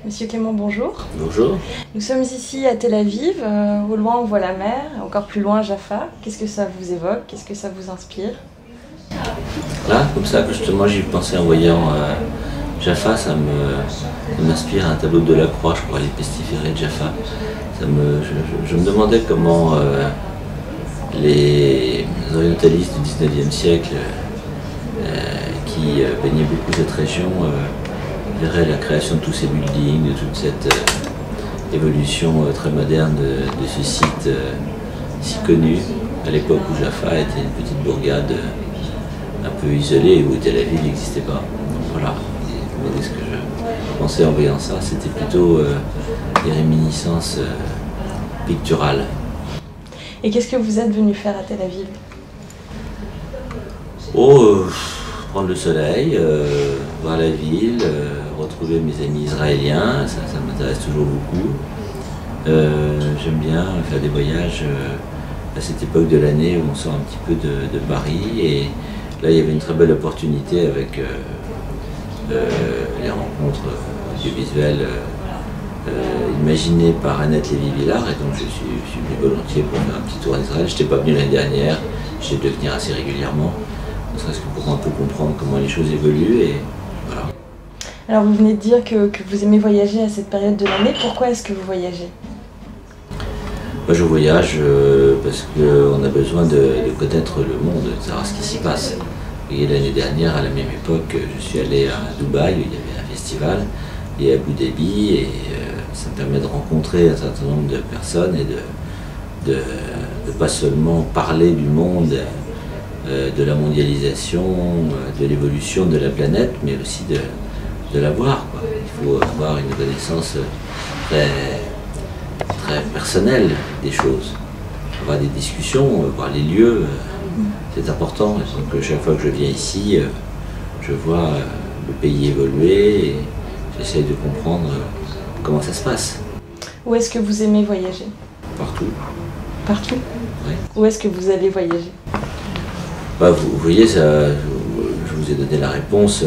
Monsieur Clément, bonjour. Bonjour. Nous sommes ici à Tel Aviv. Au loin, on voit la mer. Encore plus loin, Jaffa. Qu'est-ce que ça vous évoque? Qu'est-ce que ça vous inspire? Là, comme ça, justement, j'y pensais en voyant Jaffa. Ça m'inspire un tableau de Delacroix, je crois, les pestiférés de Jaffa. Je me demandais comment les orientalistes du 19e siècle qui baignaient beaucoup cette région verraient la création de tous ces buildings, de toute cette évolution très moderne de ce site si connu à l'époque où Jaffa était une petite bourgade un peu isolée où Tel Aviv n'existait pas. Donc voilà, et ce que je pensais en voyant ça, c'était plutôt des réminiscences picturales. Et qu'est-ce que vous êtes venu faire à Tel Aviv? Prendre le soleil, voir la ville, retrouver mes amis israéliens, ça m'intéresse toujours beaucoup. J'aime bien faire des voyages à cette époque de l'année où on sort un petit peu de Paris. Et là, il y avait une très belle opportunité avec les rencontres audiovisuelles imaginées par Annette Lévy-Villard. Et donc, je suis venu volontiers pour faire un petit tour en Israël. Je n'étais pas venu l'année dernière, j'essaie de venir assez régulièrement. Ne serait-ce que pour un peu comprendre comment les choses évoluent, et voilà. Alors vous venez de dire que vous aimez voyager à cette période de l'année. Pourquoi est-ce que vous voyagez? Moi je voyage parce qu'on a besoin de connaître le monde, de savoir ce qui s'y passe. Vous voyez, l'année dernière, à la même époque, je suis allé à Dubaï, où il y avait un festival, et à Abu Dhabi, et ça me permet de rencontrer un certain nombre de personnes et de pas seulement parler du monde, de la mondialisation, de l'évolution de la planète, mais aussi de la voir, quoi. Il faut avoir une connaissance très personnelle des choses, avoir des discussions, voir les lieux, c'est important. Et donc chaque fois que je viens ici, je vois le pays évoluer et j'essaie de comprendre comment ça se passe. Où est-ce que vous aimez voyager? Partout. Partout? Oui. Où est-ce que vous allez voyager? Bah, vous voyez, je vous ai donné la réponse.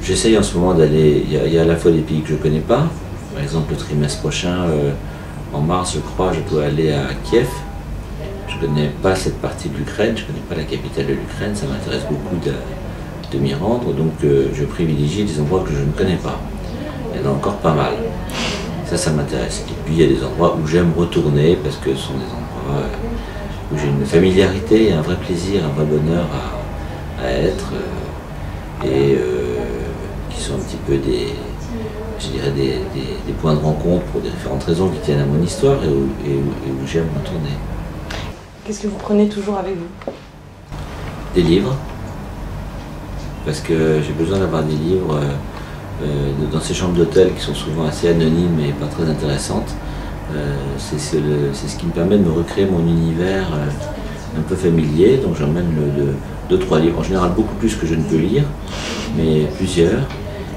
J'essaye en ce moment d'aller. Il y a à la fois des pays que je ne connais pas. Par exemple, le trimestre prochain, en mars, je crois, je dois aller à Kiev. Je ne connais pas cette partie de l'Ukraine, je ne connais pas la capitale de l'Ukraine. Ça m'intéresse beaucoup de m'y rendre. Donc, je privilégie des endroits que je ne connais pas. Il y en a encore pas mal. Ça m'intéresse. Et puis, il y a des endroits où j'aime retourner parce que ce sont des endroits où j'ai une familiarité, un vrai plaisir, un vrai bonheur à être, et qui sont un petit peu des points de rencontre pour des différentes raisons qui tiennent à mon histoire et où j'aime retourner. Qu'est-ce que vous prenez toujours avec vous? Des livres, parce que j'ai besoin d'avoir des livres dans ces chambres d'hôtel qui sont souvent assez anonymes et pas très intéressantes. C'est ce qui me permet de me recréer mon univers un peu familier, donc j'emmène 2-3 livres, en général beaucoup plus que je ne peux lire, mais plusieurs.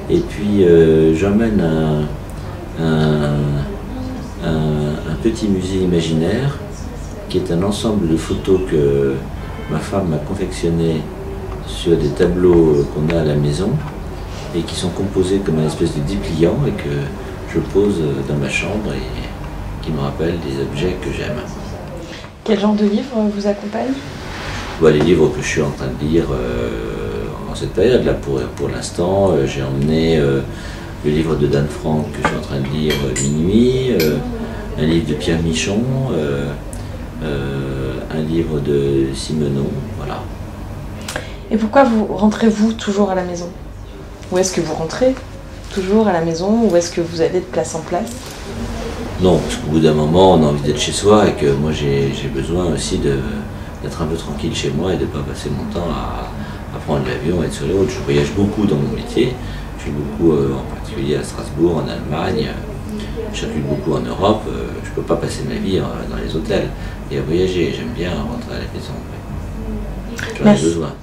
Et puis j'emmène un petit musée imaginaire qui est un ensemble de photos que ma femme m'a confectionnées sur des tableaux qu'on a à la maison et qui sont composés comme une espèce de dépliant et que je pose dans ma chambre et qui me rappellent des objets que j'aime. Quel genre de livre vous accompagne? Bah, les livres que je suis en train de lire en cette période-là, pour l'instant, j'ai emmené le livre de Dan Frank que je suis en train de lire, Minuit, un livre de Pierre Michon, un livre de Simenon, voilà. Et pourquoi rentrez-vous toujours à la maison? Où est-ce que vous rentrez toujours à la maison? Ou est-ce que vous allez de place en place? Non, parce qu'au bout d'un moment, on a envie d'être chez soi et que moi j'ai besoin aussi d'être un peu tranquille chez moi et de ne pas passer mon temps à prendre l'avion et être sur les routes. Je voyage beaucoup dans mon métier, je suis beaucoup en particulier à Strasbourg, en Allemagne, je circule beaucoup en Europe, je ne peux pas passer ma vie dans les hôtels et à voyager. J'aime bien rentrer à la maison, j'en ai besoin.